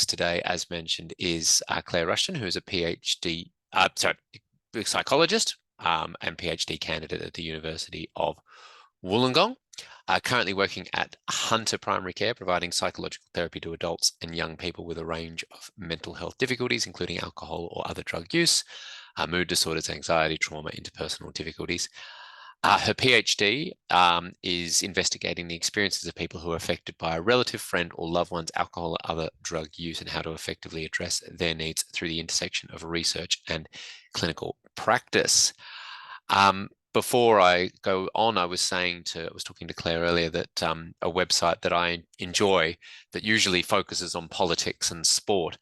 today, as mentioned, is Clare Rushton, who is a PhD, psychologist and PhD candidate at the University of Wollongong. Currently working at Hunter Primary Care, providing psychological therapy to adults and young people with a range of mental health difficulties, including alcohol or other drug use, mood disorders, anxiety, trauma, interpersonal difficulties. Her PhD is investigating the experiences of people who are affected by a relative, friend, or loved one's alcohol or other drug use, and how to effectively address their needs through the intersection of research and clinical practice. Before I go on, I was talking to Claire earlier that a website that I enjoy that usually focuses on politics and sport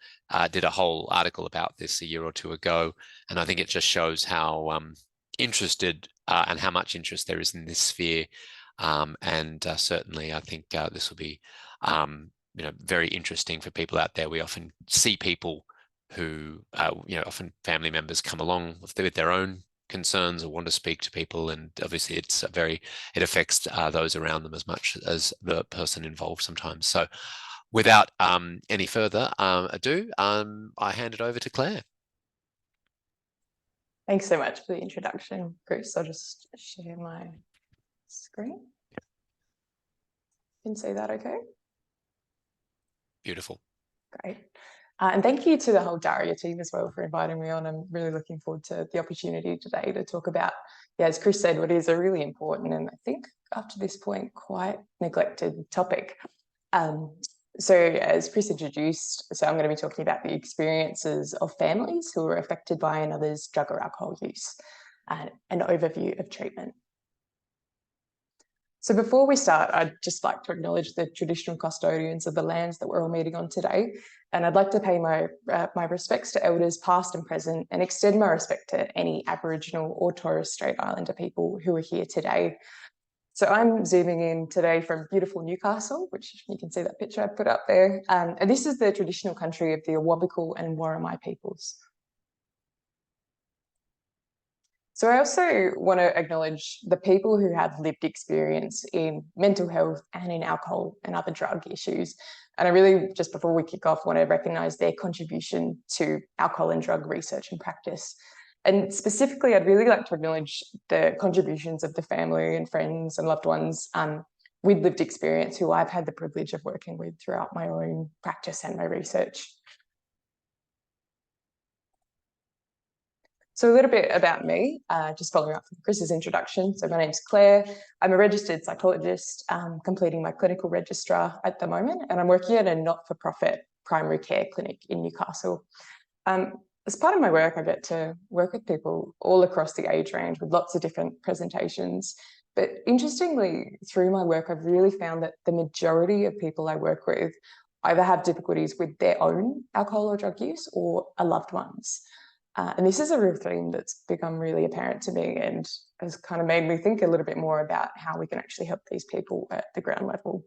did a whole article about this a year or two ago, and I think it just shows how interested and how much interest there is in this sphere, and certainly I think this will be very interesting for people out there. We often see people who often family members come along with their own concerns or want to speak to people, and obviously it affects those around them as much as the person involved sometimes. So without any further ado, I hand it over to Claire. Thanks so much for the introduction, Chris. I'll just share my screen. You can see that okay? Beautiful. Great. And thank you to the whole DARIA team as well for inviting me on. I'm really looking forward to the opportunity today to talk about, as Chris said, what is a really important and I think up to this point quite neglected topic. So as Chris introduced, I'm going to be talking about the experiences of families who are affected by another's drug or alcohol use and an overview of treatment. So before we start, I'd just like to acknowledge the traditional custodians of the lands that we're all meeting on today. And I'd like to pay my respects to elders past and present and extend my respect to any Aboriginal or Torres Strait Islander people who are here today. So I'm zooming in today from beautiful Newcastle, which you can see that picture I put up there. And this is the traditional country of the Awabakal and Worimi peoples. So I also want to acknowledge the people who have lived experience in mental health and in alcohol and other drug issues. And I really, just before we kick off, want to recognise their contribution to alcohol and drug research and practice. And specifically, I'd really like to acknowledge the contributions of the family and friends and loved ones with lived experience who I've had the privilege of working with throughout my own practice and my research. So a little bit about me, just following up from Chris's introduction. So my name's Claire. I'm a registered psychologist, completing my clinical registrar at the moment, and I'm working at a not-for-profit primary care clinic in Newcastle. As part of my work, I get to work with people all across the age range with lots of different presentations. But interestingly, through my work, I've really found that the majority of people I work with either have difficulties with their own alcohol or drug use or a loved one's. And this is a real theme that's become really apparent to me and has kind of made me think a little bit more about how we can actually help these people at the ground level.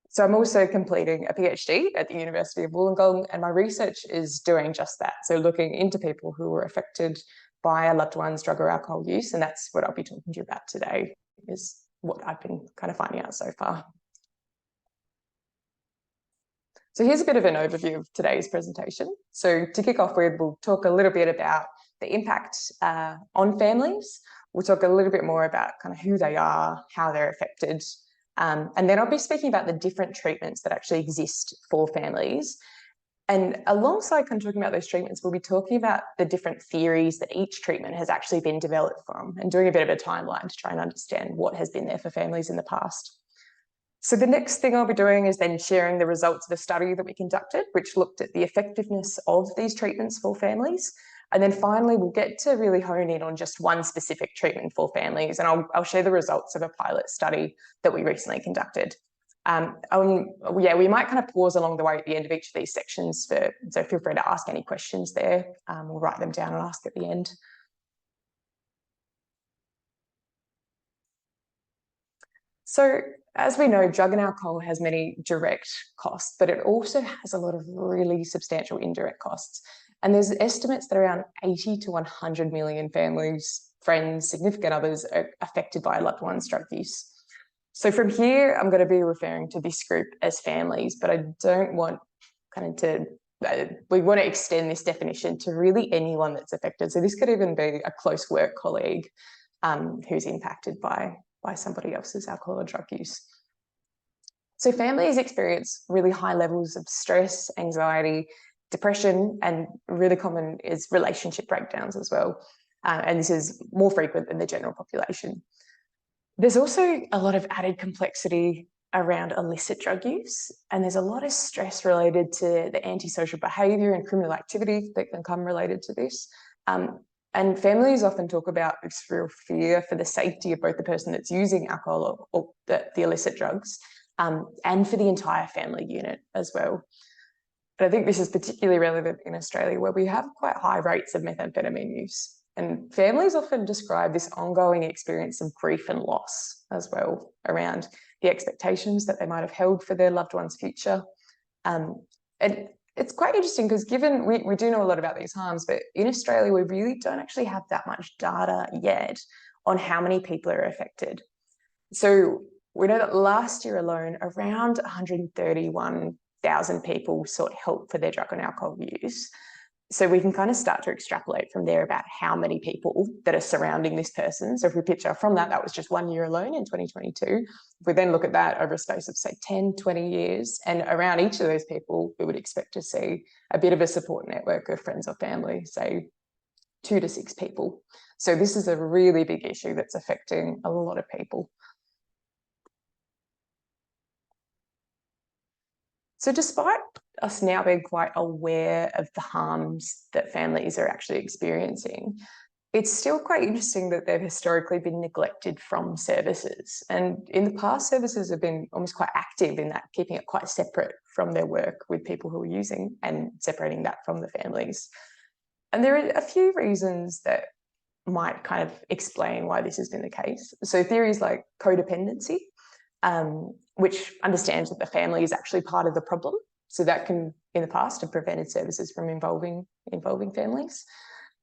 So I'm also completing a PhD at the University of Wollongong, and my research is doing just that. So looking into people who were affected by a loved one's drug or alcohol use, and that's what I'll be talking to you about today, is what I've been kind of finding out so far. So here's a bit of an overview of today's presentation. So to kick off with, we'll talk a little bit about the impact on families. We'll talk a little bit more about kind of who they are, how they're affected. And then I'll be speaking about the different treatments that actually exist for families. And alongside kind of talking about those treatments, we'll be talking about the different theories that each treatment has actually been developed from and doing a bit of a timeline to try and understand what has been there for families in the past. So the next thing I'll be doing is then sharing the results of a study that we conducted, which looked at the effectiveness of these treatments for families. And then finally, we'll get to really hone in on just one specific treatment for families. And I'll share the results of a pilot study that we recently conducted. We might kind of pause along the way at the end of each of these sections, so feel free to ask any questions there. We'll write them down and ask at the end. So as we know, drug and alcohol has many direct costs, but it also has a lot of really substantial indirect costs. And there's estimates that around 80 to 100 million families, friends, significant others are affected by a loved one's drug use. So from here, I'm going to be referring to this group as families, but I don't want we want to extend this definition to really anyone that's affected. So this could even be a close work colleague who's impacted by somebody else's alcohol or drug use. So families experience really high levels of stress, anxiety, depression, and really common is relationship breakdowns as well. And this is more frequent than the general population. There's also a lot of added complexity around illicit drug use, and there's a lot of stress related to the antisocial behaviour and criminal activity that can come related to this. And families often talk about this real fear for the safety of both the person that's using alcohol or the illicit drugs, and for the entire family unit as well. But I think this is particularly relevant in Australia, where we have quite high rates of methamphetamine use. And families often describe this ongoing experience of grief and loss as well, around the expectations that they might have held for their loved one's future. And it's quite interesting because given we do know a lot about these harms, but in Australia, we really don't actually have that much data yet on how many people are affected. So we know that last year alone, around 131,000 people sought help for their drug and alcohol use. So we can kind of start to extrapolate from there about how many people that are surrounding this person. So if we picture from that was just 1 year alone in 2022. If we then look at that over a space of say 10, 20 years, and around each of those people, we would expect to see a bit of a support network of friends or family, say 2 to 6 people. So this is a really big issue that's affecting a lot of people. So despite us now being quite aware of the harms that families are actually experiencing, it's still quite interesting that they've historically been neglected from services. And in the past, services have been almost quite active in that, keeping it quite separate from their work with people who are using and separating that from the families. And there are a few reasons that might kind of explain why this has been the case. So theories like codependency, which understands that the family is actually part of the problem. So that can, in the past, have prevented services from involving families.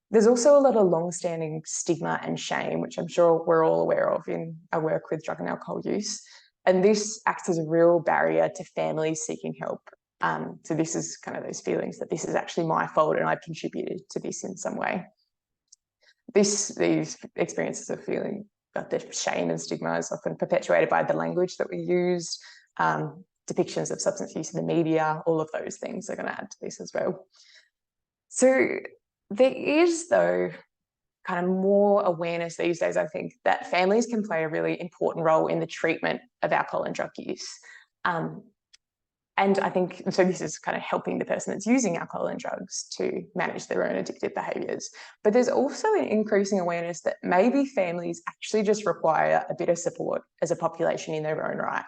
There's also a lot of long-standing stigma and shame, which I'm sure we're all aware of in our work with drug and alcohol use. And this acts as a real barrier to families seeking help. So this is kind of those feelings that this is actually my fault and I've contributed to this in some way. These experiences of feeling the shame and stigma is often perpetuated by the language that we use, depictions of substance use in the media, all of those things are going to add to this as well. So there is, though, kind of more awareness these days, I think, that families can play a really important role in the treatment of alcohol and drug use. And I think, so this is kind of helping the person that's using alcohol and drugs to manage their own addictive behaviours. But there's also an increasing awareness that maybe families actually just require a bit of support as a population in their own right.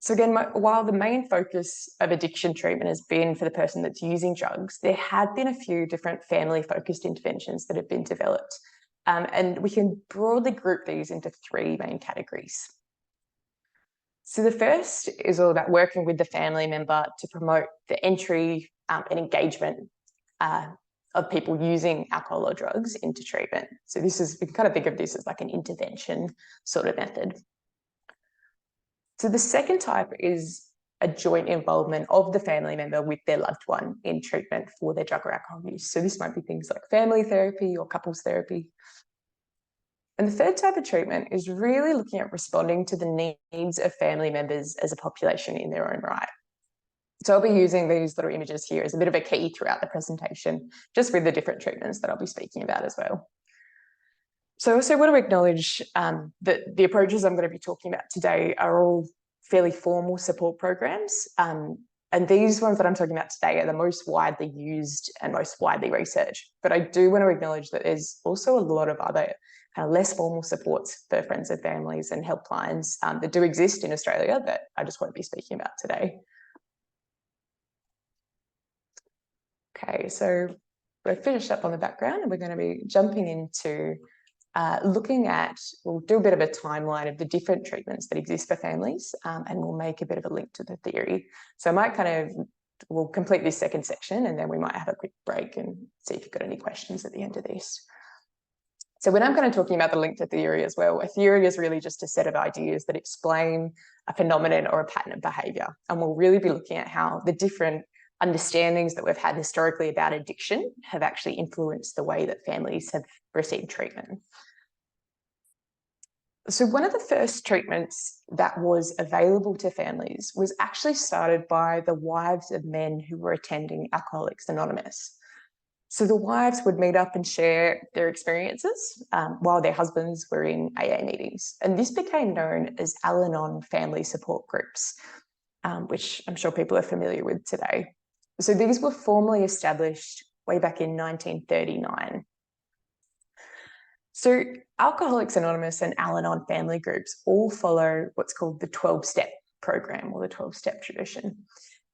So again, while the main focus of addiction treatment has been for the person that's using drugs, there have been a few different family-focused interventions that have been developed. And we can broadly group these into 3 main categories. So the first is all about working with the family member to promote the entry and engagement of people using alcohol or drugs into treatment. So this is, we can kind of think of this as like an intervention sort of method. So the second type is a joint involvement of the family member with their loved one in treatment for their drug or alcohol use. So this might be things like family therapy or couples therapy. And the third type of treatment is really looking at responding to the needs of family members as a population in their own right. So I'll be using these little images here as a bit of a key throughout the presentation, just with the different treatments that I'll be speaking about as well. So I also want to acknowledge that the approaches I'm going to be talking about today are all fairly formal support programs. And these ones that I'm talking about today are the most widely used and most widely researched. But I do want to acknowledge that there's also a lot of other kind of less formal supports for friends and families and helplines that do exist in Australia that I just won't be speaking about today. Okay, so we're finished up on the background and we're going to be jumping into looking at, we'll do a bit of a timeline of the different treatments that exist for families, and we'll make a bit of a link to the theory. So I might we'll complete this second section and then we might have a quick break and see if you've got any questions at the end of this. So when I'm kind of talking about the link to theory as well, a theory is really just a set of ideas that explain a phenomenon or a pattern of behaviour. And we'll really be looking at how the different understandings that we've had historically about addiction have actually influenced the way that families have received treatment. So one of the first treatments that was available to families was actually started by the wives of men who were attending Alcoholics Anonymous. So the wives would meet up and share their experiences while their husbands were in AA meetings. And this became known as Al-Anon family support groups, which I'm sure people are familiar with today. So these were formally established way back in 1939. So Alcoholics Anonymous and Al-Anon family groups all follow what's called the 12-step program or the 12-step tradition.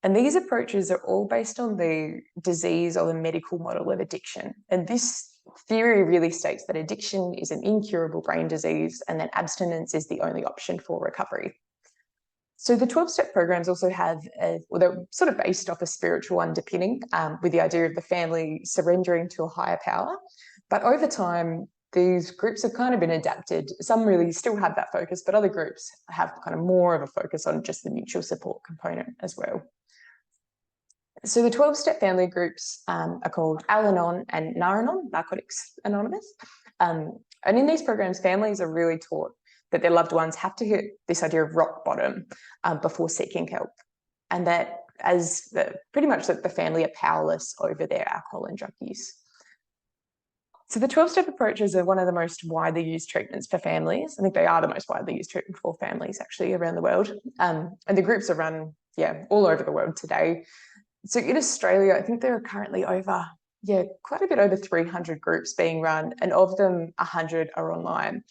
And these approaches are all based on the disease or the medical model of addiction. And this theory really states that addiction is an incurable brain disease and that abstinence is the only option for recovery. So the 12-step programs also have, they're sort of based off a spiritual underpinning with the idea of the family surrendering to a higher power. But over time, these groups have kind of been adapted. Some really still have that focus, but other groups have kind of more of a focus on just the mutual support component as well. So the 12-step family groups are called Al-Anon and Nar-Anon, Narcotics Anonymous. And in these programs, families are really taught that their loved ones have to hit this idea of rock bottom before seeking help. And that pretty much that the family are powerless over their alcohol and drug use. So the 12-step approaches are one of the most widely used treatments for families. I think they are the most widely used treatment for families actually around the world. And the groups are run, all over the world today. So in Australia, I think there are currently over, quite a bit over 300 groups being run, and of them, 100 are online.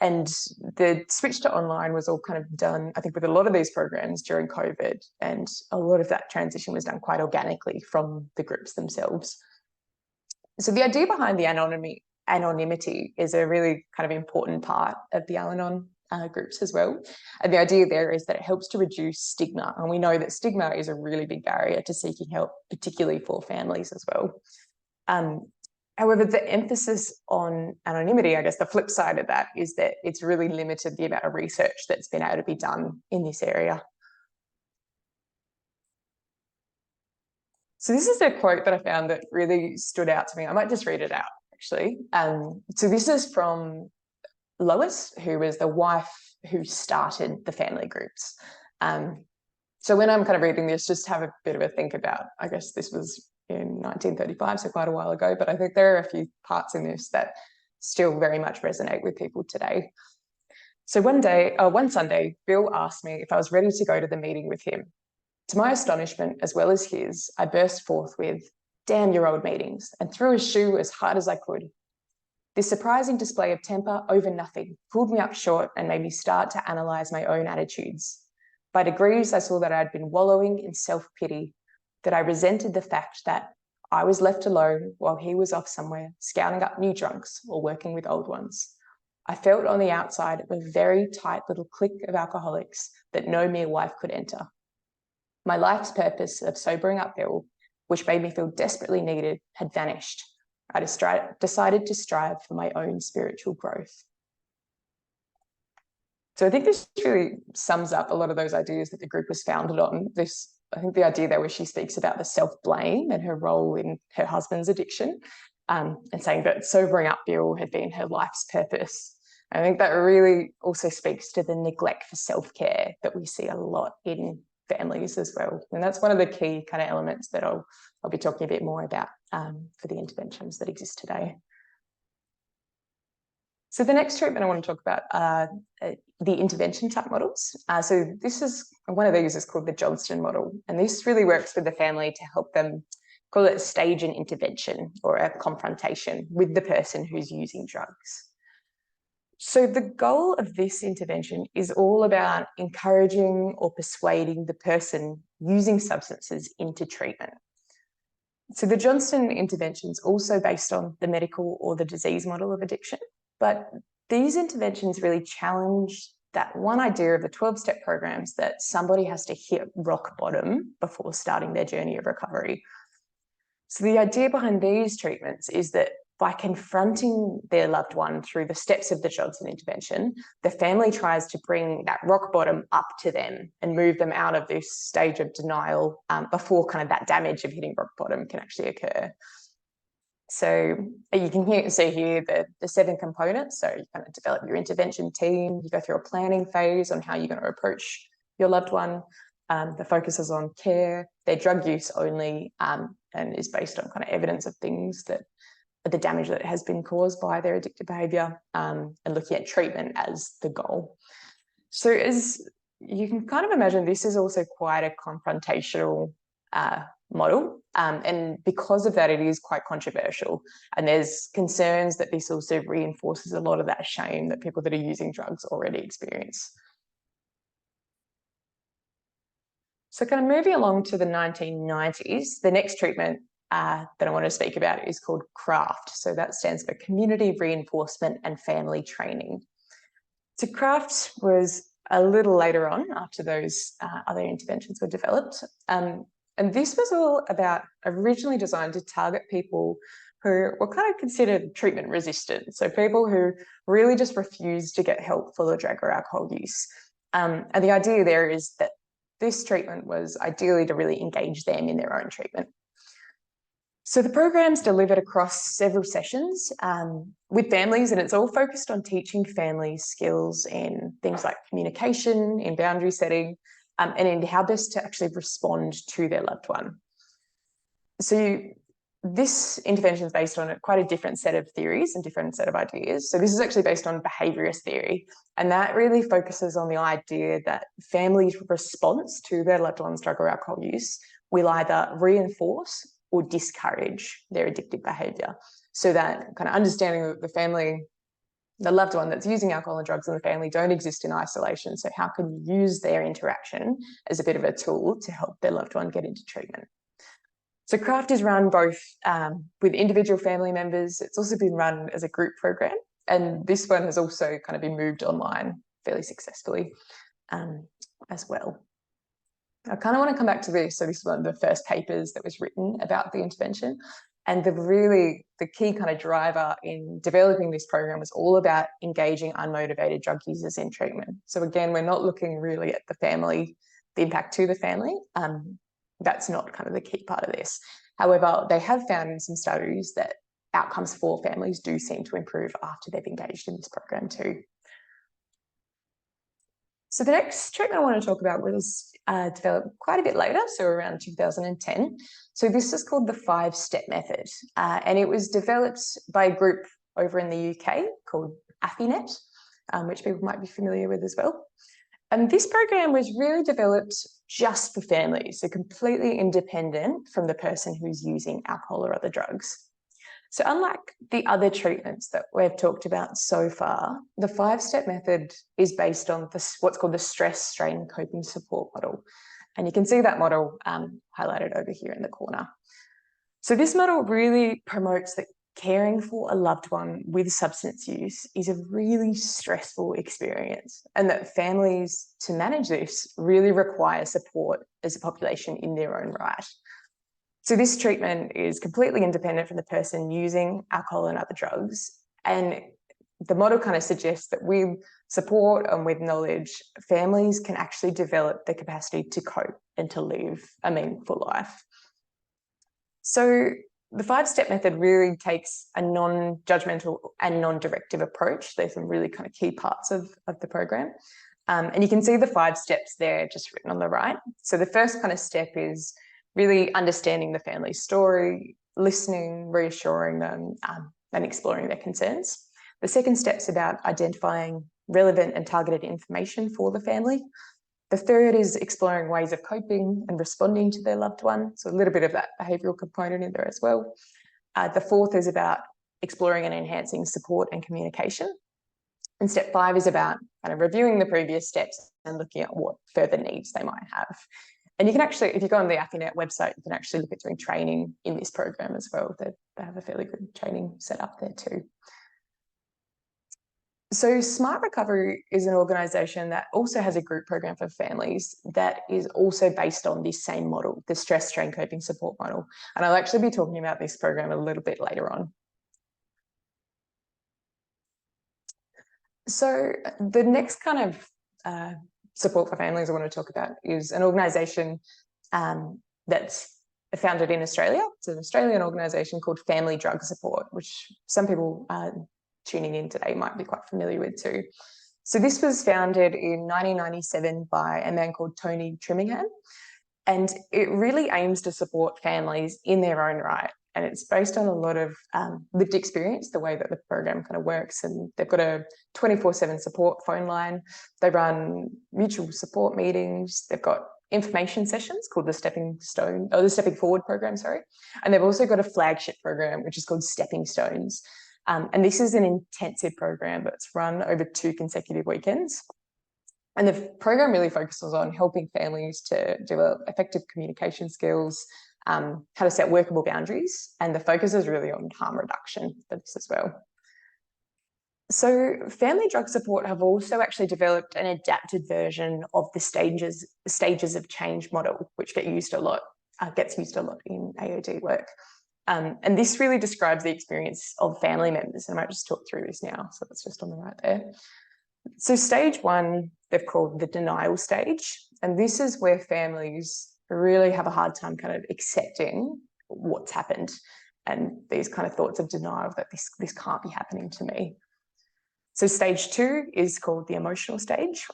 And the switch to online was all kind of done, I think, with a lot of these programs during COVID, and a lot of that transition was done quite organically from the groups themselves. So the idea behind the anonymity is a really kind of important part of the Al-Anon groups as well. And the idea there is that it helps to reduce stigma. And we know that stigma is a really big barrier to seeking help, particularly for families as well. However, the emphasis on anonymity, I guess the flip side of that is that it's really limited the amount of research that's been able to be done in this area. So this is a quote that I found that really stood out to me. I might just read it out, actually. So this is from Lois, who was the wife who started the family groups. So when I'm kind of reading this, just have a bit of a think about, I guess this was in 1935, so quite a while ago, but I think there are a few parts in this that still very much resonate with people today. So one Sunday, Bill asked me if I was ready to go to the meeting with him. To my astonishment, as well as his, I burst forth with, "Damn your old meetings," and threw a shoe as hard as I could. This surprising display of temper over nothing pulled me up short and made me start to analyse my own attitudes. By degrees, I saw that I had been wallowing in self-pity, that I resented the fact that I was left alone while he was off somewhere, scouting up new drunks or working with old ones. I felt on the outside of a very tight little clique of alcoholics that no mere wife could enter. My life's purpose of sobering up Bill, which made me feel desperately needed, had vanished. I decided to strive for my own spiritual growth. So I think this really sums up a lot of those ideas that the group was founded on. I think the idea there where she speaks about the self-blame and her role in her husband's addiction, and saying that sobering up Bill had been her life's purpose. I think that really also speaks to the neglect for self-care that we see a lot in families as well. And that's one of the key kind of elements that I'll be talking a bit more about for the interventions that exist today. So the next treatment I want to talk about are the intervention type models. So this is, one of these is called the Johnston model. And this really works with the family to help them call it stage an intervention or a confrontation with the person who's using drugs. So the goal of this intervention is all about encouraging or persuading the person using substances into treatment. So the Johnston intervention is also based on the medical or the disease model of addiction, but these interventions really challenge that one idea of the 12-step programs that somebody has to hit rock bottom before starting their journey of recovery. So the idea behind these treatments is that by confronting their loved one through the steps of the drugs and intervention, the family tries to bring that rock bottom up to them and move them out of this stage of denial before kind of that damage of hitting rock bottom can actually occur. So you can see here the 7 components. So you kind of develop your intervention team, you go through a planning phase on how you're going to approach your loved one. The focus is on care, their drug use only, and is based on kind of evidence of things that the damage that has been caused by their addictive behaviour, and looking at treatment as the goal. So as you can kind of imagine, this is also quite a confrontational model, and because of that, it is quite controversial, and there's concerns that this also reinforces a lot of that shame that people that are using drugs already experience. So kind of moving along to the 1990s, the next treatment that I want to speak about is called CRAFT. So that stands for Community Reinforcement and Family Training. So CRAFT was a little later on after those other interventions were developed. And this was all about originally designed to target people who were kind of considered treatment resistant. So people who really just refused to get help for their drug or alcohol use. And the idea there is that this treatment was ideally to really engage them in their own treatment. So the program's delivered across several sessions with families, and it's all focused on teaching families skills in things like communication, in boundary setting, and in how best to actually respond to their loved one. So this intervention is based on quite a different set of theories and different set of ideas. So this is actually based on behaviourist theory, and that really focuses on the idea that families' response to their loved one's drug or alcohol use will either reinforce or discourage their addictive behaviour. So that kind of understanding that the family, the loved one that's using alcohol and drugs in the family don't exist in isolation. So how can you use their interaction as a bit of a tool to help their loved one get into treatment? So CRAFT is run both with individual family members. It's also been run as a group program. And this one has also kind of been moved online fairly successfully as well. I kind of want to come back to this. So this is one of the first papers that was written about the intervention. And the key kind of driver in developing this program was all about engaging unmotivated drug users in treatment. So again, we're not looking really at the family, the impact to the family. That's not kind of the key part of this. However, they have found in some studies that outcomes for families do seem to improve after they've engaged in this program too. So the next treatment I want to talk about was developed quite a bit later, so around 2010. So this is called the 5-step method, and it was developed by a group over in the UK called AFINet, which people might be familiar with as well. And this program was really developed just for families, so completely independent from the person who's using alcohol or other drugs. So unlike the other treatments that we've talked about so far, the 5-step method is based on what's called the stress strain coping support model. And you can see that model highlighted over here in the corner. So this model really promotes that caring for a loved one with substance use is a really stressful experience, and that families to manage this really require support as a population in their own right. So this treatment is completely independent from the person using alcohol and other drugs. And the model kind of suggests that with support and with knowledge, families can actually develop the capacity to cope and to live a meaningful life. So the 5-step method really takes a non-judgmental and non-directive approach. There's some really kind of key parts of the program. And you can see the 5 steps there just written on the right. So the first kind of step is really understanding the family's story, listening, reassuring them, and exploring their concerns. The second step's about identifying relevant and targeted information for the family. The third is exploring ways of coping and responding to their loved one. So a little bit of that behavioural component in there as well. The fourth is about exploring and enhancing support and communication. And step 5 is about kind of reviewing the previous steps and looking at what further needs they might have. And you can actually, if you go on the AFINet website, you can actually look at doing training in this program as well. They have a fairly good training set up there too. So Smart Recovery is an organisation that also has a group program for families that is also based on this same model, the stress strain coping support model. And I'll actually be talking about this program a little bit later on. So the next kind of support for families I want to talk about is an organisation that's founded in Australia. It's an Australian organisation called Family Drug Support, which some people tuning in today might be quite familiar with too. So this was founded in 1997 by a man called Tony Trimingham, and it really aims to support families in their own right. And it's based on a lot of lived experience, the way that the program kind of works. And they've got a 24/7 support phone line. They run mutual support meetings. They've got information sessions called the Stepping Forward program, sorry. And they've also got a flagship program, which is called Stepping Stones. And this is an intensive program that's run over 2 consecutive weekends. And the program really focuses on helping families to develop effective communication skills, how to set workable boundaries, and the focus is really on harm reduction for this as well. So Family Drug Support have also actually developed an adapted version of the stages of change model, which gets used a lot in AOD work. And this really describes the experience of family members. And I might just talk through this now. So that's just on the right there. So stage 1, they've called the denial stage. And this is where families really have a hard time kind of accepting what's happened and these kind of thoughts of denial that this can't be happening to me. So stage 2 is called the emotional stage.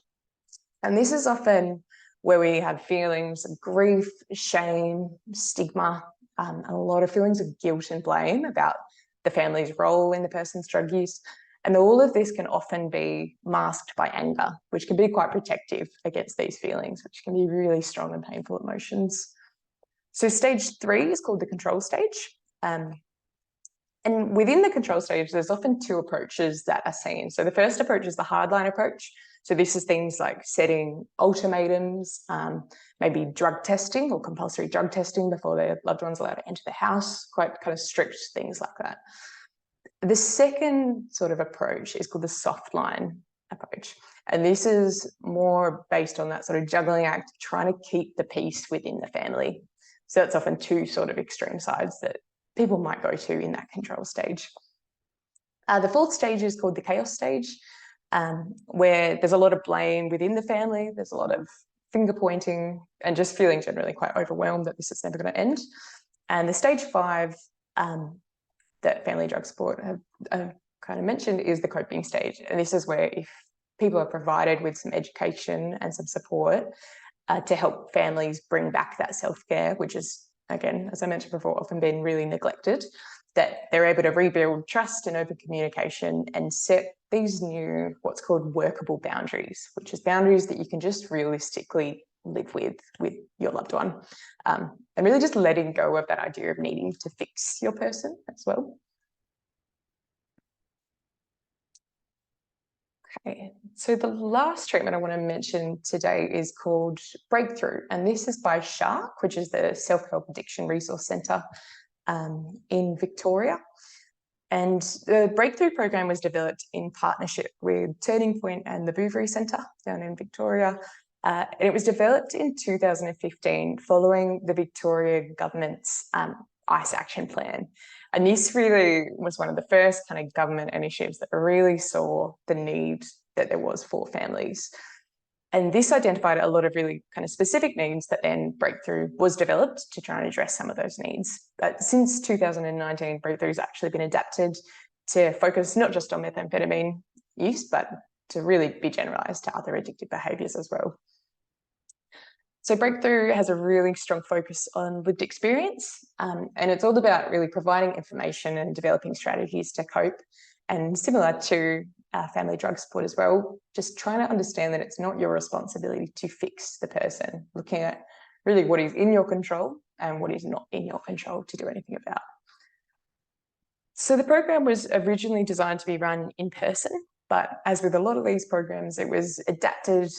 And this is often where we have feelings of grief, shame, stigma, and a lot of feelings of guilt and blame about the family's role in the person's drug use. And all of this can often be masked by anger, which can be quite protective against these feelings, which can be really strong and painful emotions. So stage 3 is called the control stage. And within the control stage, there's often 2 approaches that are seen. So the first approach is the hardline approach. So this is things like setting ultimatums, maybe drug testing or compulsory drug testing before their loved one's allowed to enter the house, quite kind of strict things like that. The second sort of approach is called the soft line approach. And this is more based on that sort of juggling act, trying to keep the peace within the family. So that's often 2 sort of extreme sides that people might go to in that control stage. The 4th stage is called the chaos stage, where there's a lot of blame within the family. There's a lot of finger pointing and just feeling generally quite overwhelmed that this is never going to end. And the stage 5, that Family Drug Support have kind of mentioned is the coping stage. And this is where if people are provided with some education and some support to help families bring back that self-care, which is, again, as I mentioned before, often been really neglected, that they're able to rebuild trust and open communication and set these new, what's called workable boundaries, which is boundaries that you can just realistically live with your loved one. And really just letting go of that idea of needing to fix your person as well. Okay, so the last treatment I want to mention today is called Breakthrough, and this is by Shark, which is the Self-Help Addiction Resource Centre in Victoria. And the Breakthrough program was developed in partnership with Turning Point and the Bouverie Centre down in Victoria. And it was developed in 2015 following the Victoria government's ICE action plan. And this really was one of the first kind of government initiatives that really saw the need that there was for families. And this identified a lot of really kind of specific needs that then Breakthrough was developed to try and address some of those needs. But since 2019, Breakthrough has actually been adapted to focus not just on methamphetamine use, but to really be generalised to other addictive behaviours as well. So Breakthrough has a really strong focus on lived experience, and it's all about really providing information and developing strategies to cope. And similar to Family Drug Support as well, just trying to understand that it's not your responsibility to fix the person, looking at really what is in your control and what is not in your control to do anything about. So the program was originally designed to be run in person, but as with a lot of these programs, it was adapted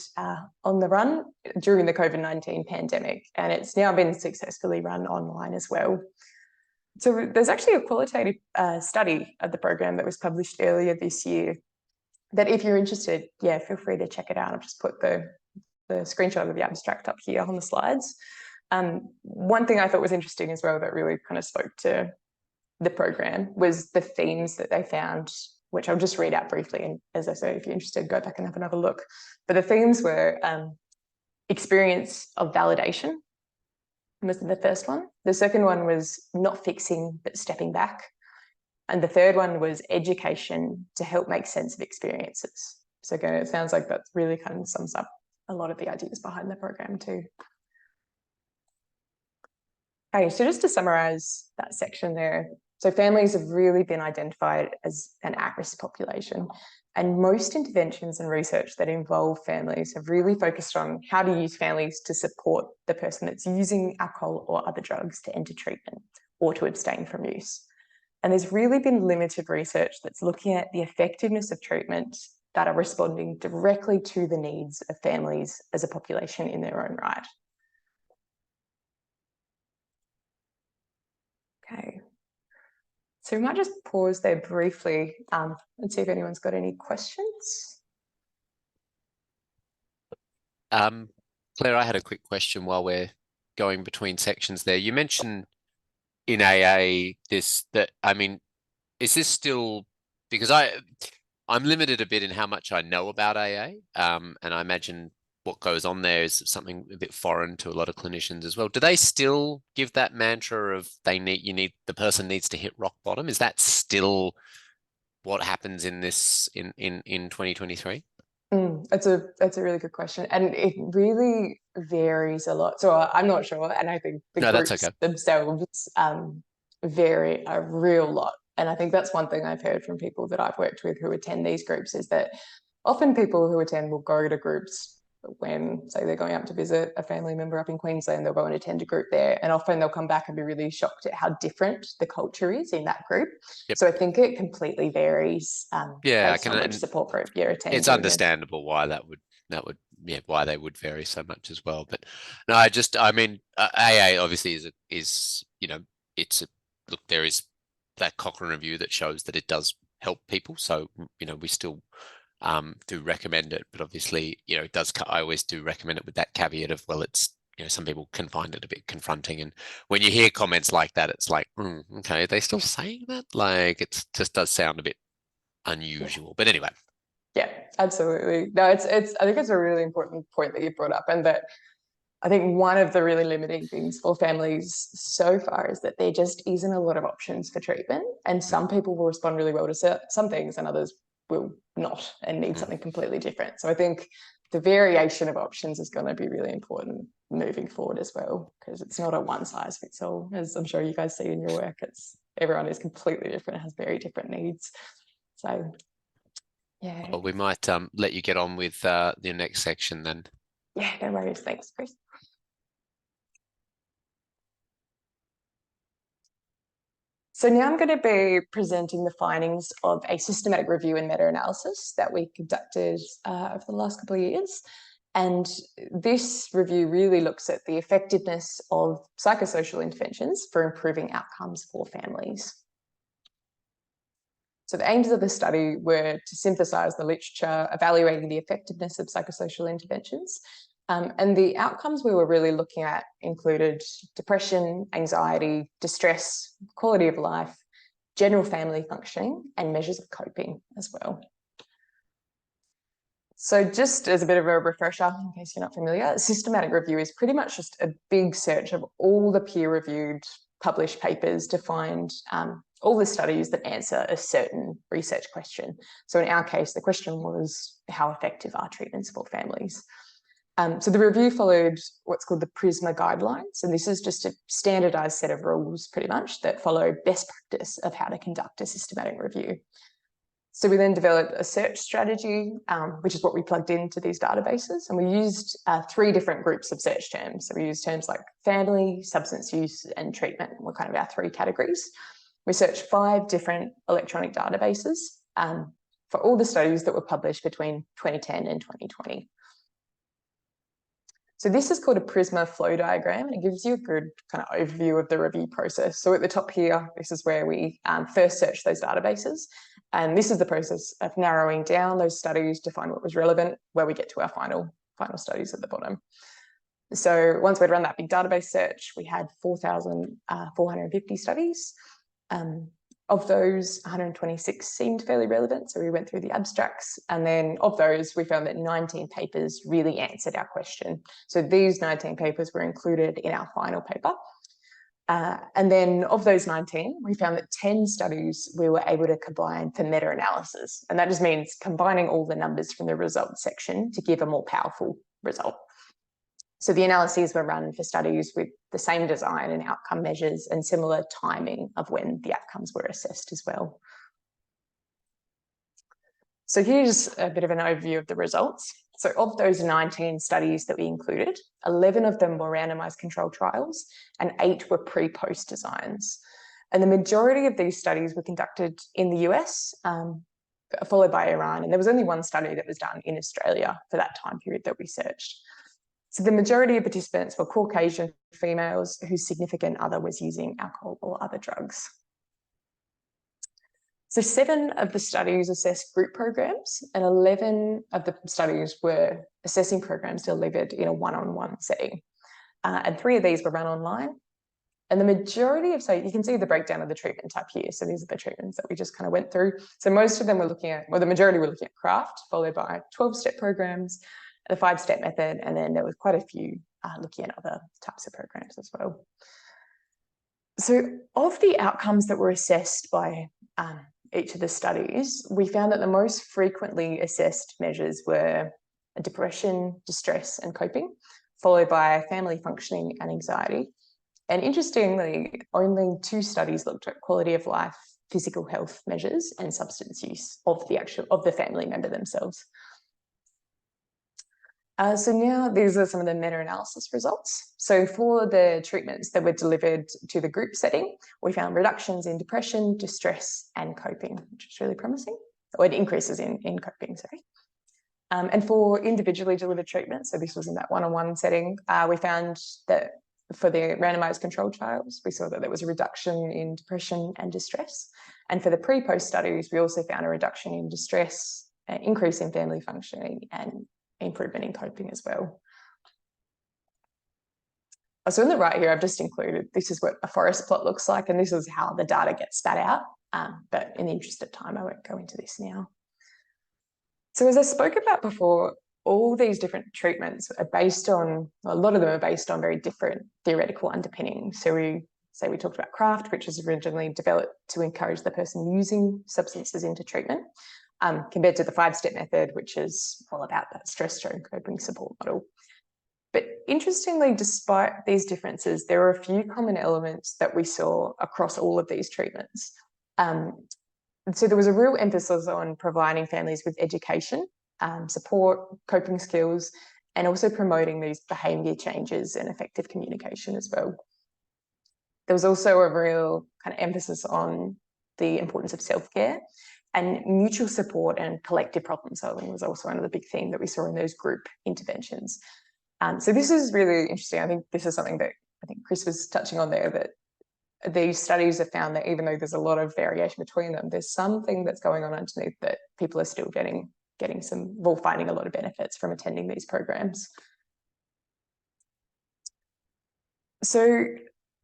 on the run during the COVID-19 pandemic, and it's now been successfully run online as well. So there's actually a qualitative study of the program that was published earlier this year that if you're interested, yeah, feel free to check it out. I've just put the screenshot of the abstract up here on the slides. One thing I thought was interesting as well that really kind of spoke to the program was the themes that they found which I'll just read out briefly. And as I say, if you're interested, go back and have another look. But the themes were experience of validation was the first one. The second one was not fixing, but stepping back. And the third one was education to help make sense of experiences. So again, it sounds like that really kind of sums up a lot of the ideas behind the program too. Okay, so just to summarize that section there, so families have really been identified as an at-risk population, and most interventions and research that involve families have really focused on how to use families to support the person that's using alcohol or other drugs to enter treatment or to abstain from use. And there's really been limited research that's looking at the effectiveness of treatment that are responding directly to the needs of families as a population in their own right. Okay, so we might just pause there briefly and see if anyone's got any questions. Claire, I had a quick question while we're going between sections there. You mentioned in AA is this still, because I'm limited a bit in how much I know about AA, and I imagine what goes on there is something a bit foreign to a lot of clinicians as well. Do they still give that mantra of the person needs to hit rock bottom? Is that still what happens in this in 2023? That's a really good question, and it really varies a lot. So I'm not sure, and I think the groups themselves vary a real lot. And I think that's one thing I've heard from people that I've worked with who attend these groups is that often people who attend will go to groups when, say, they're going up to visit a family member up in Queensland, they'll go and attend a group there, and often they'll come back and be really shocked at how different the culture is in that group. Yep. So I think it completely varies based on which support group you're attending. It's understandable why why they would vary so much as well. But no, AA obviously is look, there is that Cochrane review that shows that it does help people. So, we still do recommend it, but obviously, it does. I always do recommend it with that caveat of, well, it's, some people can find it a bit confronting. And when you hear comments like that, it's like, okay, are they still saying that? Like, it just does sound a bit unusual. But anyway. Yeah, absolutely. No, I think it's a really important point that you brought up, and that I think one of the really limiting things for families so far is that there just isn't a lot of options for treatment, and some people will respond really well to some things and others will not and need something completely different. So I think the variation of options is going to be really important moving forward as well, because it's not a one size fits all, as I'm sure you guys see in your work. Everyone is completely different, has very different needs. So yeah. Well, we might let you get on with the next section then. Yeah, no worries. Thanks, Chris. So now I'm going to be presenting the findings of a systematic review and meta-analysis that we conducted over the last couple of years. And this review really looks at the effectiveness of psychosocial interventions for improving outcomes for families. So the aims of the study were to synthesize the literature evaluating the effectiveness of psychosocial interventions. And the outcomes we were really looking at included depression, anxiety, distress, quality of life, general family functioning, and measures of coping as well. So just as a bit of a refresher, in case you're not familiar, a systematic review is pretty much just a big search of all the peer-reviewed published papers to find all the studies that answer a certain research question. So in our case, the question was, how effective are treatments for families? So the review followed what's called the PRISMA guidelines, and this is just a standardised set of rules pretty much that follow best practice of how to conduct a systematic review. So we then developed a search strategy, which is what we plugged into these databases, and we used 3 different groups of search terms. So we used terms like family, substance use, and treatment were kind of our 3 categories. We searched 5 different electronic databases for all the studies that were published between 2010 and 2020. So this is called a PRISMA flow diagram, and it gives you a good kind of overview of the review process. So at the top here, this is where we first search those databases. And this is the process of narrowing down those studies to find what was relevant, where we get to our final studies at the bottom. So once we'd run that big database search, we had 4,450 studies. Of those, 126 seemed fairly relevant, so we went through the abstracts, and then of those, we found that 19 papers really answered our question. So these 19 papers were included in our final paper. And then of those 19, we found that 10 studies we were able to combine for meta-analysis. And that just means combining all the numbers from the results section to give a more powerful result. So the analyses were run for studies with the same design and outcome measures and similar timing of when the outcomes were assessed as well. So here's a bit of an overview of the results. So of those 19 studies that we included, 11 of them were randomized controlled trials and 8 were pre-post designs. And the majority of these studies were conducted in the US, followed by Iran. And there was only one study that was done in Australia for that time period that we searched. So the majority of participants were Caucasian females whose significant other was using alcohol or other drugs. So 7 of the studies assessed group programs and 11 of the studies were assessing programs delivered in a one-on-one setting. And 3 of these were run online. And the majority of, so you can see the breakdown of the treatment type here. So these are the treatments that we just kind of went through. So most of them were looking at, well, the majority were looking at craft, followed by 12-step programs, the 5-step method, and then there was quite a few looking at other types of programs as well. So of the outcomes that were assessed by each of the studies, we found that the most frequently assessed measures were depression, distress, and coping, followed by family functioning and anxiety. And interestingly, only 2 studies looked at quality of life, physical health measures, and substance use of the family member themselves. So now these are some of the meta-analysis results. So for the treatments that were delivered to the group setting, we found reductions in depression, distress, and coping, which is really promising, or increases in coping, sorry. And for individually delivered treatment, so this was in that one-on-one setting, we found that for the randomized controlled trials, we saw that there was a reduction in depression and distress. And for the pre-post studies, we also found a reduction in distress, an increase in family functioning, and improvement in coping as well. So in the right here, I've just included, this is what a forest plot looks like, and this is how the data gets spat out. But in the interest of time, I won't go into this now. So as I spoke about before, all these different treatments are based on, a lot of them are based on very different theoretical underpinnings. So we talked about craft, which was originally developed to encourage the person using substances into treatment, compared to the 5-step method, which is all about that stress strain coping support model. But interestingly, despite these differences, there are a few common elements that we saw across all of these treatments. So there was a real emphasis on providing families with education, support, coping skills, and also promoting these behaviour changes and effective communication as well. There was also a real kind of emphasis on the importance of self-care, and mutual support and collective problem solving was also another big theme that we saw in those group interventions. So this is really interesting. I think this is something that I think Chris was touching on there, that these studies have found that even though there's a lot of variation between them, there's something that's going on underneath that people are still finding a lot of benefits from attending these programs. So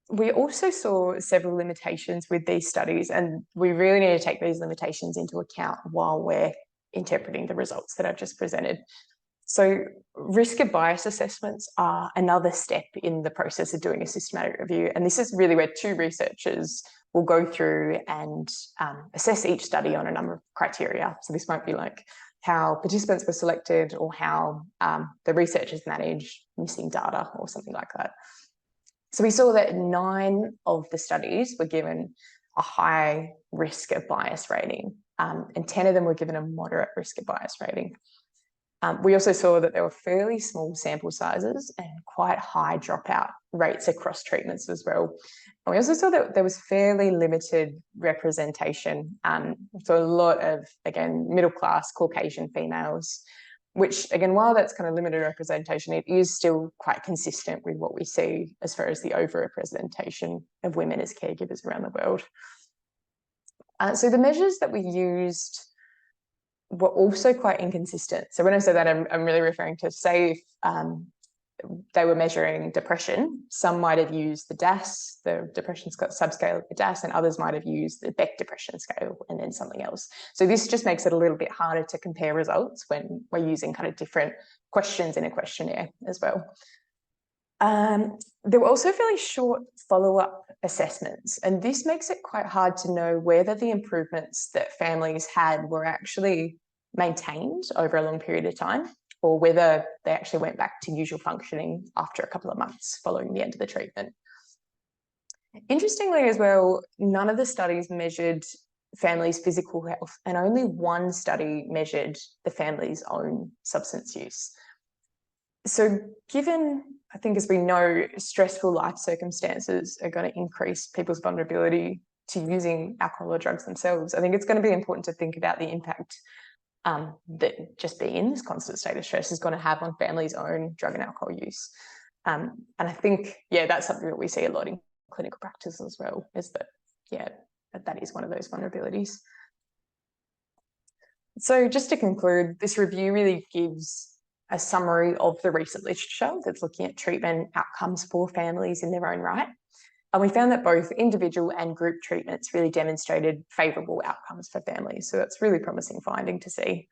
we also saw several limitations with these studies, and we really need to take these limitations into account while we're interpreting the results that I've just presented. So risk of bias assessments are another step in the process of doing a systematic review. And this is really where 2 researchers will go through and assess each study on a number of criteria. So this might be like how participants were selected or how the researchers manage missing data or something like that. So we saw that 9 of the studies were given a high risk of bias rating, and 10 of them were given a moderate risk of bias rating. We also saw that there were fairly small sample sizes and quite high dropout rates across treatments as well. And we also saw that there was fairly limited representation. So a lot of, again, middle-class Caucasian females, which, again, while that's kind of limited representation, it is still quite consistent with what we see as far as the overrepresentation of women as caregivers around the world. So the measures that we used were also quite inconsistent. So when I say that, I'm really referring to, say, they were measuring depression. Some might have used the DASS, the depression subscale of the DASS, and others might have used the Beck depression scale and then something else. So this just makes it a little bit harder to compare results when we're using kind of different questions in a questionnaire as well. There were also fairly short follow-up assessments, and this makes it quite hard to know whether the improvements that families had were actually maintained over a long period of time, or whether they actually went back to usual functioning after a couple of months following the end of the treatment. Interestingly as well, none of the studies measured families' physical health, and only one study measured the family's own substance use. So given, I think as we know, stressful life circumstances are going to increase people's vulnerability to using alcohol or drugs themselves, I think it's going to be important to think about the impact that just being in this constant state of stress is going to have on families' own drug and alcohol use. And I think, yeah, that's something that we see a lot in clinical practice as well, is that, yeah, that is one of those vulnerabilities. So just to conclude, this review really gives a summary of the recent literature that's looking at treatment outcomes for families in their own right. And we found that both individual and group treatments really demonstrated favourable outcomes for families. So that's really promising finding to see.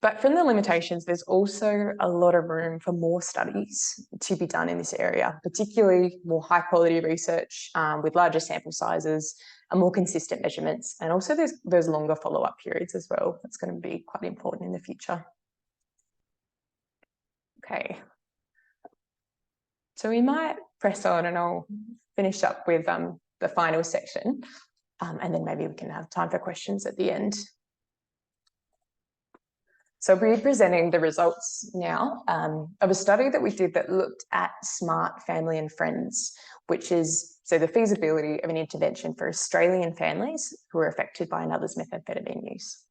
But from the limitations, there's also a lot of room for more studies to be done in this area, particularly more high quality research with larger sample sizes and more consistent measurements. And also there's longer follow-up periods as well. That's going to be quite important in the future. Okay. So we might press on and I'll finish up with the final section, and then maybe we can have time for questions at the end. So we're presenting the results now of a study that we did that looked at SMART Family and Friends, which is the feasibility of an intervention for Australian families who are affected by another's methamphetamine use.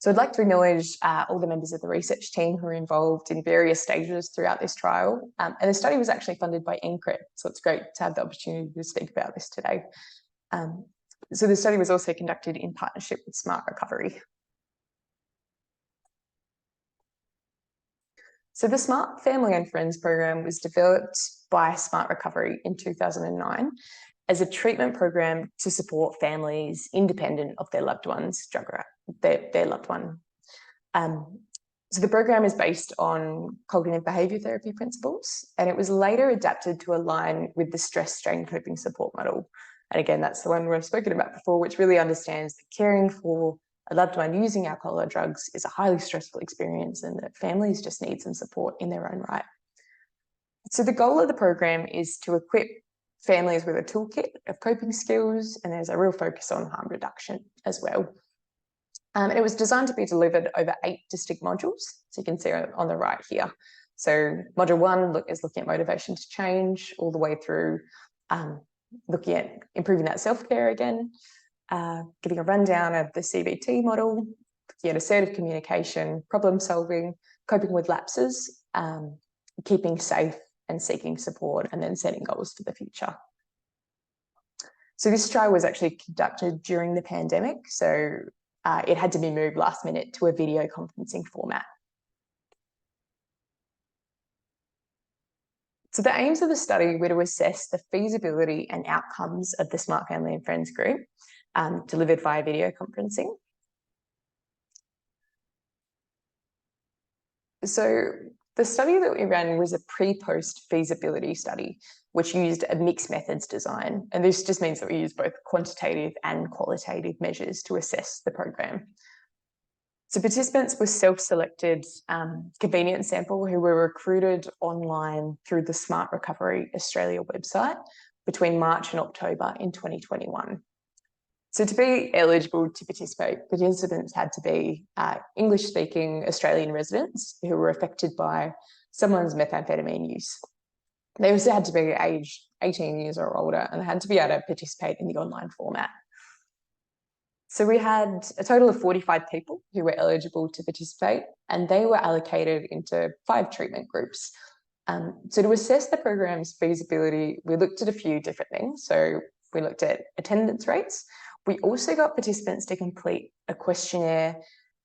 So I'd like to acknowledge all the members of the research team who are involved in various stages throughout this trial. And the study was actually funded by NCRED, so it's great to have the opportunity to speak about this today. So the study was also conducted in partnership with Smart Recovery. So the Smart Family and Friends program was developed by Smart Recovery in 2009 as a treatment program to support families independent of their loved ones' drug their loved one. So the program is based on cognitive behaviour therapy principles, and it was later adapted to align with the stress strain coping support model. And again, that's the one we've spoken about before, which really understands that caring for a loved one using alcohol or drugs is a highly stressful experience and that families just need some support in their own right. So the goal of the program is to equip families with a toolkit of coping skills, and there's a real focus on harm reduction as well. And it was designed to be delivered over 8 distinct modules. So you can see on the right here. So module 1 is looking at motivation to change, all the way through looking at improving that self-care again, giving a rundown of the CBT model, looking at assertive communication, problem solving, coping with lapses, keeping safe and seeking support, and then setting goals for the future. So this trial was actually conducted during the pandemic. So it had to be moved last minute to a video conferencing format. So the aims of the study were to assess the feasibility and outcomes of the Smart Family and Friends group delivered via video conferencing. So the study that we ran was a pre-post feasibility study, which used a mixed methods design. And this just means that we use both quantitative and qualitative measures to assess the program. So participants were self-selected convenience sample who were recruited online through the Smart Recovery Australia website between March and October in 2021. So to be eligible to participate, participants had to be English-speaking Australian residents who were affected by someone's methamphetamine use. They also had to be aged 18 years or older, and they had to be able to participate in the online format. So we had a total of 45 people who were eligible to participate, and they were allocated into 5 treatment groups. So to assess the program's feasibility, we looked at a few different things. So we looked at attendance rates. We also got participants to complete a questionnaire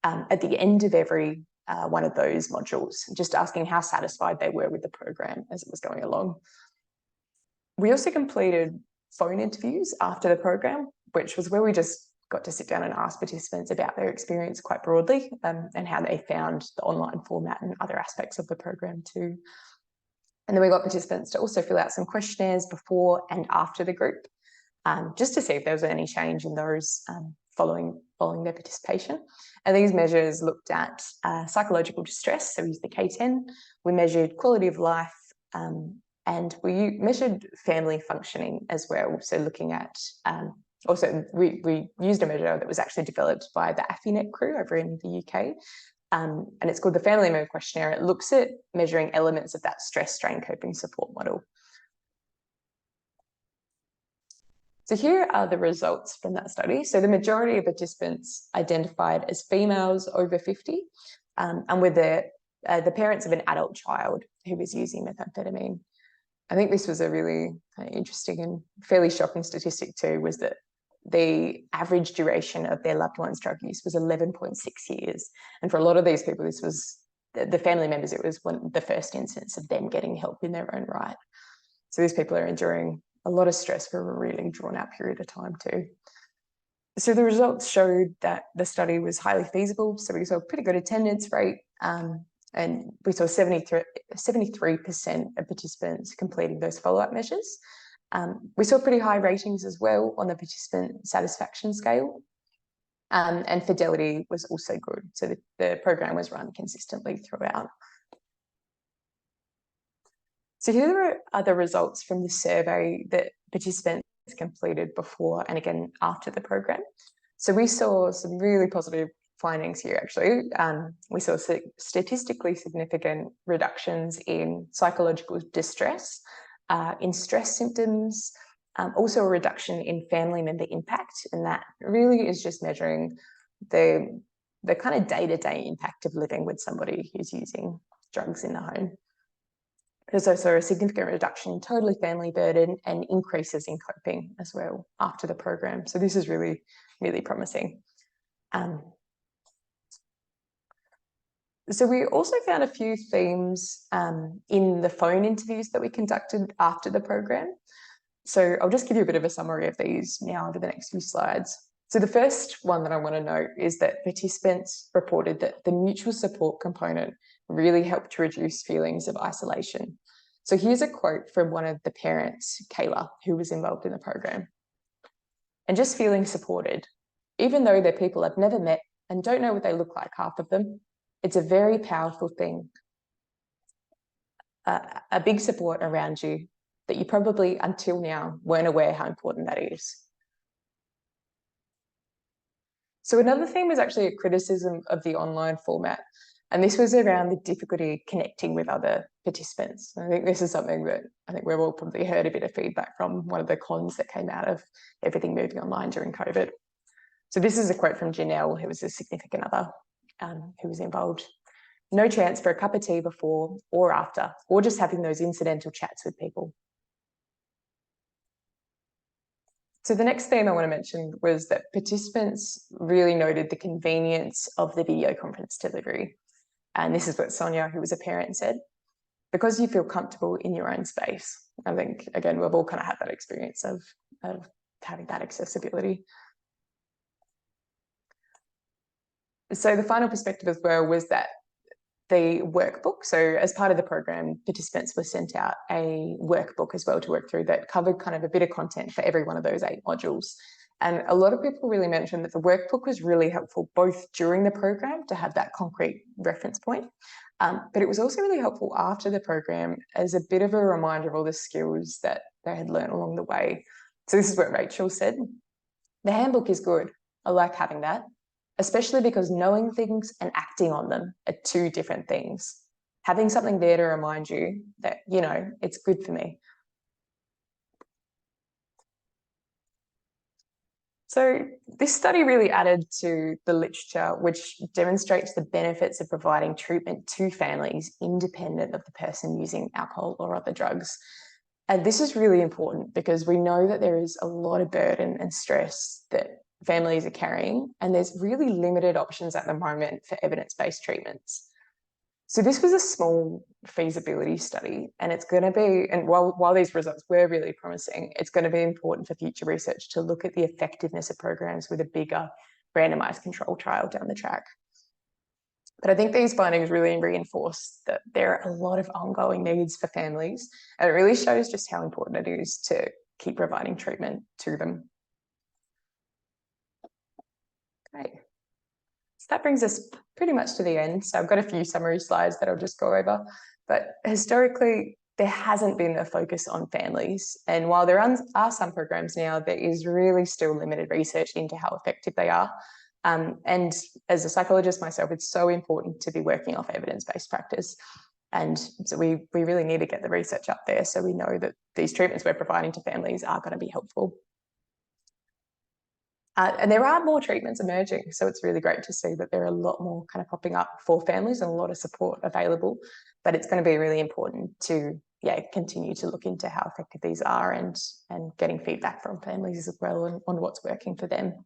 at the end of every one of those modules, just asking how satisfied they were with the program as it was going along. We also completed phone interviews after the program, which was where we just got to sit down and ask participants about their experience quite broadly, and how they found the online format and other aspects of the program too. And then we got participants to also fill out some questionnaires before and after the group, just to see if there was any change in those following their participation. And these measures looked at psychological distress, so we used the K10. We measured quality of life, and we measured family functioning as well. So looking at, also we used a measure that was actually developed by the AFINET crew over in the UK. And it's called the Family Member Questionnaire. It looks at measuring elements of that stress strain coping support model. So here are the results from that study. So the majority of participants identified as females over 50, and were the parents of an adult child who was using methamphetamine. I think this was a really interesting and fairly shocking statistic too, was that the average duration of their loved one's drug use was 11.6 years. And for a lot of these people, this was the family members, it was the first instance of them getting help in their own right. So these people are enduring a lot of stress for a really drawn out period of time too. So the results showed that the study was highly feasible. So we saw a pretty good attendance rate, and we saw 73% of participants completing those follow-up measures. We saw pretty high ratings as well on the participant satisfaction scale, and fidelity was also good. So the program was run consistently throughout. So here are the results from the survey that participants completed before and again after the program. So we saw some really positive findings here, actually. We saw statistically significant reductions in psychological distress, in stress symptoms, also a reduction in family member impact, and that really is just measuring the kind of day-to-day impact of living with somebody who's using drugs in the home. There's also a significant reduction in total family burden and increases in coping as well after the program. So this is really, really promising. So we also found a few themes in the phone interviews that we conducted after the program. So I'll just give you a bit of a summary of these now over the next few slides. So the first one that I want to note is that participants reported that the mutual support component really helped to reduce feelings of isolation. So here's a quote from one of the parents, Kayla, who was involved in the program. "And just feeling supported, even though they're people I've never met and don't know what they look like, half of them, it's a very powerful thing. A big support around you that you probably until now weren't aware how important that is." So another theme was actually a criticism of the online format, and this was around the difficulty connecting with other participants. And I think this is something that I think we've all probably heard a bit of feedback from, one of the cons that came out of everything moving online during COVID. So this is a quote from Janelle, who was a significant other who was involved. "No chance for a cup of tea before or after, or just having those incidental chats with people." So the next theme I want to mention was that participants really noted the convenience of the video conference delivery. And this is what Sonia, who was a parent, said: "Because you feel comfortable in your own space." I think, again, we've all kind of had that experience of having that accessibility. So the final perspective as well was that the workbook, so as part of the program, participants were sent out a workbook as well to work through that covered kind of a bit of content for every one of those 8 modules. And a lot of people really mentioned that the workbook was really helpful both during the program to have that concrete reference point, but it was also really helpful after the program as a bit of a reminder of all the skills that they had learned along the way. So this is what Rachel said: "The handbook is good. I like having that, especially because knowing things and acting on them are 2 different things. Having something there to remind you that, you know, it's good for me." So this study really added to the literature, which demonstrates the benefits of providing treatment to families independent of the person using alcohol or other drugs. And this is really important because we know that there is a lot of burden and stress that families are carrying, and there's really limited options at the moment for evidence-based treatments. So this was a small feasibility study, and it's going to be, and while these results were really promising, it's going to be important for future research to look at the effectiveness of programs with a bigger randomized control trial down the track. But I think these findings really reinforce that there are a lot of ongoing needs for families, and it really shows just how important it is to keep providing treatment to them. Okay. So that brings us pretty much to the end. So I've got a few summary slides that I'll just go over. But historically, there hasn't been a focus on families. And while there are some programs now, there is really still limited research into how effective they are. And as a psychologist myself, it's so important to be working off evidence-based practice. And so we really need to get the research up there so we know that these treatments we're providing to families are going to be helpful. And there are more treatments emerging, so it's really great to see that there are a lot more kind of popping up for families and a lot of support available. But it's going to be really important to continue to look into how effective these are and getting feedback from families as well on what's working for them.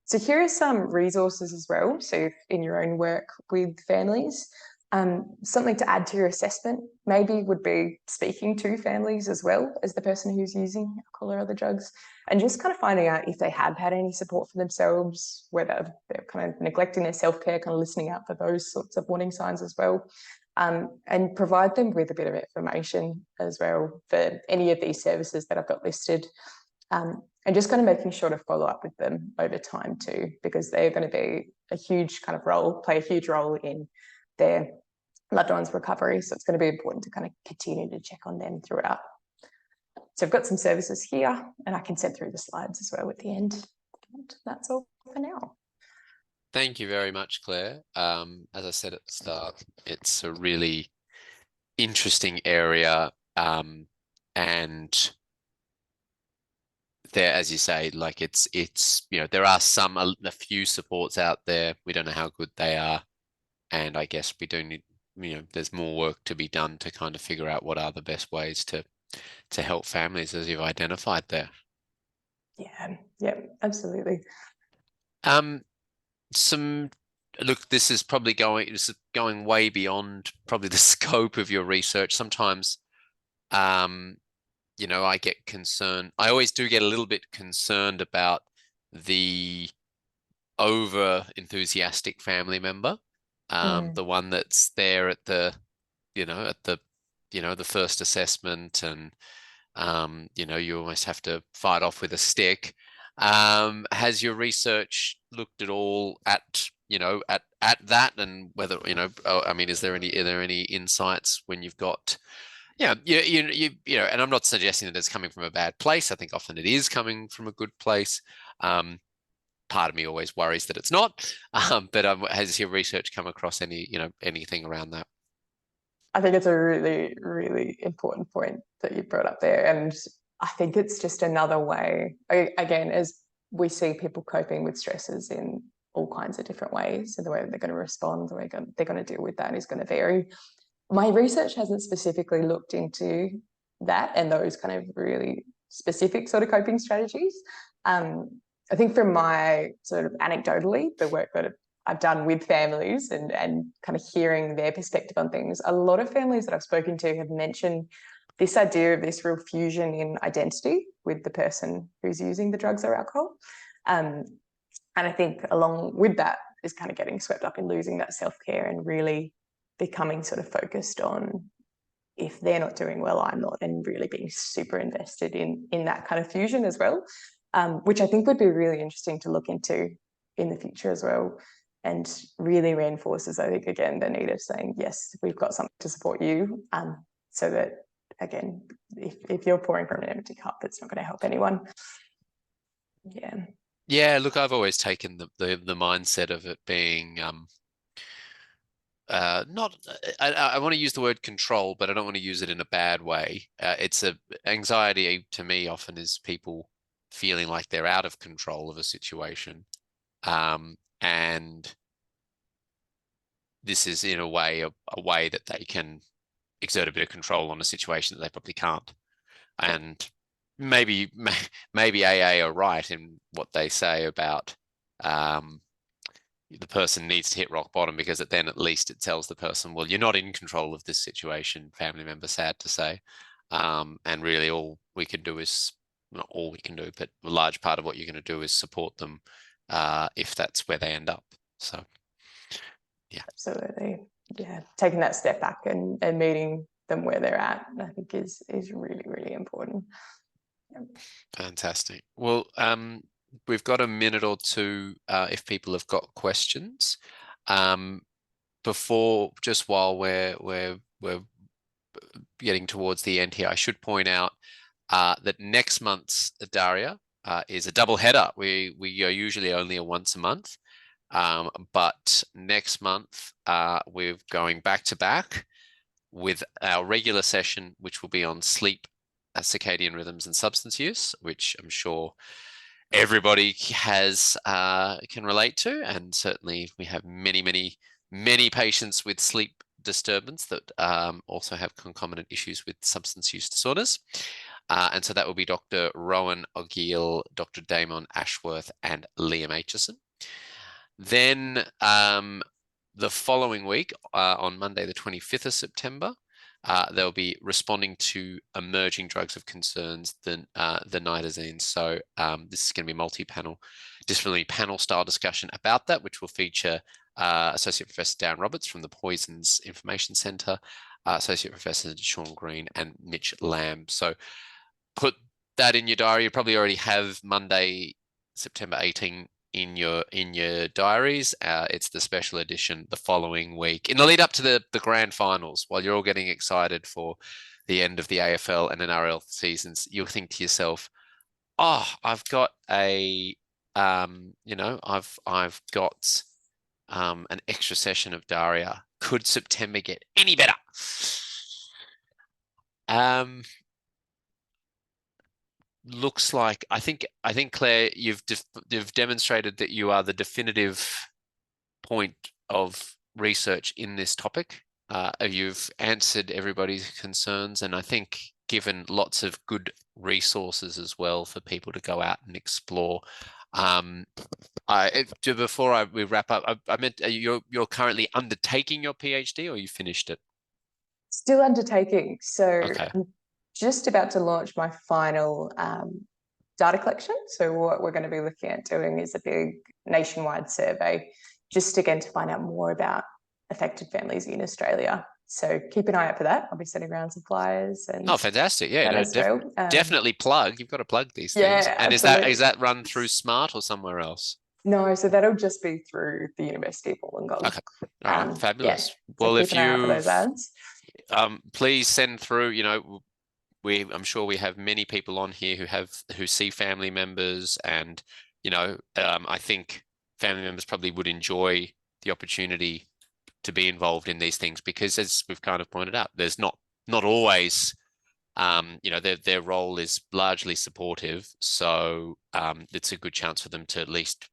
So here are some resources as well. So if in your own work with families, something to add to your assessment maybe would be speaking to families as well as the person who's using alcohol or other drugs, and just kind of finding out if they have had any support for themselves, whether they're kind of neglecting their self-care, kind of listening out for those sorts of warning signs as well, and provide them with a bit of information as well for any of these services that I've got listed. And just kind of making sure to follow up with them over time too, because they're going to be a huge kind of play a huge role in their loved one's recovery. So it's going to be important to kind of continue to check on them throughout. So I've got some services here, and I can send through the slides as well at the end. And that's all for now. Thank you very much, Claire. As I said at the start, it's a really interesting area, and there, as you say, like it's there are a few supports out there. We don't know how good they are, and I guess we do need, there's more work to be done to kind of figure out what are the best ways to help families, as you've identified there. Yeah, absolutely. Look, this is going way beyond probably the scope of your research. Sometimes, I get concerned. I always do get a little bit concerned about the over enthusiastic family member, the one that's there at the first assessment, and you almost have to fight off with a stick. Has your research looked at all at that, and whether I mean, are there any insights when you've got and I'm not suggesting that it's coming from a bad place. I think often it is coming from a good place. Part of me always worries that it's not, but has your research come across anything around that? I think it's a really, really important point that you brought up there. And I think it's just another way, again, as we see people coping with stresses in all kinds of different ways. So the way they're going to respond, the way they're going to deal with that is going to vary. My research hasn't specifically looked into that and those kind of really specific sort of coping strategies. I think from my sort of anecdotally, the work that I've done with families and kind of hearing their perspective on things, a lot of families that I've spoken to have mentioned this idea of this real fusion in identity with the person who's using the drugs or alcohol. And I think along with that is kind of getting swept up in losing that self-care and really becoming sort of focused on, if they're not doing well, I'm not, and really being super invested in that kind of fusion as well, which I think would be really interesting to look into in the future as well, and really reinforces, I think, again, the need of saying, yes, we've got something to support you, so that, again, if you're pouring from an empty cup, it's not going to help anyone. Yeah, look, I've always taken the mindset of it being I want to use the word control, but I don't want to use it in a bad way. It's anxiety to me often is people feeling like they're out of control of a situation, and this is in a way a way that they can exert a bit of control on a situation that they probably can't. And maybe AA are right in what they say about the person needs to hit rock bottom, because then at least it tells the person, well, you're not in control of this situation, family member, sad to say. And really all we can do is, not all we can do, but a large part of what you're going to do is support them if that's where they end up. So, yeah. Absolutely. Yeah. Taking that step back and meeting them where they're at, I think is really, really important. Yeah. Fantastic. Well, we've got a minute or two if people have got questions. Before, just while we're getting towards the end here, I should point out that next month's DARIA is a double header. We are usually only a once a month, but next month we're going back to back with our regular session, which will be on sleep, circadian rhythms, and substance use, which I'm sure everybody has can relate to, and certainly we have many patients with sleep disturbance that also have concomitant issues with substance use disorders. And so that will be Dr. Rowan O'Gill, Dr. Damon Ashworth, and Liam Aitchison. Then the following week, on Monday, the 25th of September, they'll be responding to emerging drugs of concerns, the nitazines. So this is going to be multi-panel, disciplinary panel style discussion about that, which will feature Associate Professor Dan Roberts from the Poisons Information Centre, Associate Professor Sean Green, and Mitch Lamb. So put that in your diary. You probably already have Monday, September 18 in your diaries. It's the special edition the following week in the lead up to the grand finals. While you're all getting excited for the end of the AFL and NRL seasons, you'll think to yourself, oh, I've got a I've got an extra session of DARIA. Could September get any better? Looks like I think Claire, you've demonstrated that you are the definitive point of research in this topic. You've answered everybody's concerns, and I think given lots of good resources as well for people to go out and explore. Before we wrap up, I meant you're currently undertaking your PhD, or you finished it? Still undertaking. So Okay. I'm just about to launch my final data collection. So what we're going to be looking at doing is a big nationwide survey, just again to find out more about affected families in Australia. So keep an eye out for that. I'll be sending around some flyers and fantastic. Yeah, no, definitely plug. You've got to plug these things. And absolutely. is that run through Smart or somewhere else? No, so that'll just be through the University of Wollongong. Okay. All right, fabulous. Yeah. Well, so keep an eye out for those ads. Please send through, I'm sure we have many people on here who see family members, and I think family members probably would enjoy the opportunity to be involved in these things, because as we've kind of pointed out, there's not always their role is largely supportive, so it's a good chance for them to at least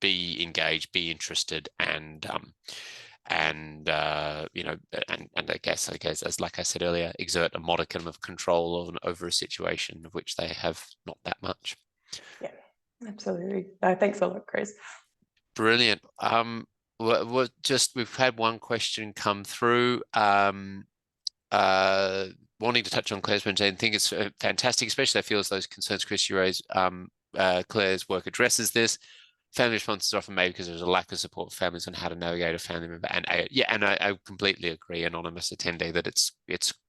be engaged, be interested, and I guess as like I said earlier, exert a modicum of control over a situation of which they have not that much. Yeah, absolutely. Thanks a lot, Chris. Brilliant. We've had one question come through. Wanting to touch on Claire's mention, I think it's fantastic, especially I feel as those concerns, Chris, you raised. Claire's work addresses this. Family responses are often made because there's a lack of support for families on how to navigate a family member. And I completely agree, anonymous attendee, that it's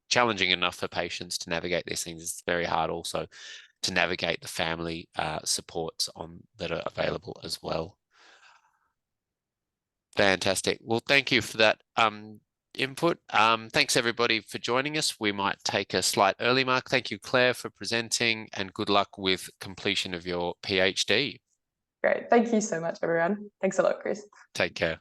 challenging enough for patients to navigate these things. It's very hard also to navigate the family supports that are available as well. Fantastic. Well, thank you for that input. Thanks everybody for joining us. We might take a slight early mark. Thank you, Claire, for presenting, and good luck with completion of your PhD. Great. Thank you so much, everyone. Thanks a lot, Chris. Take care.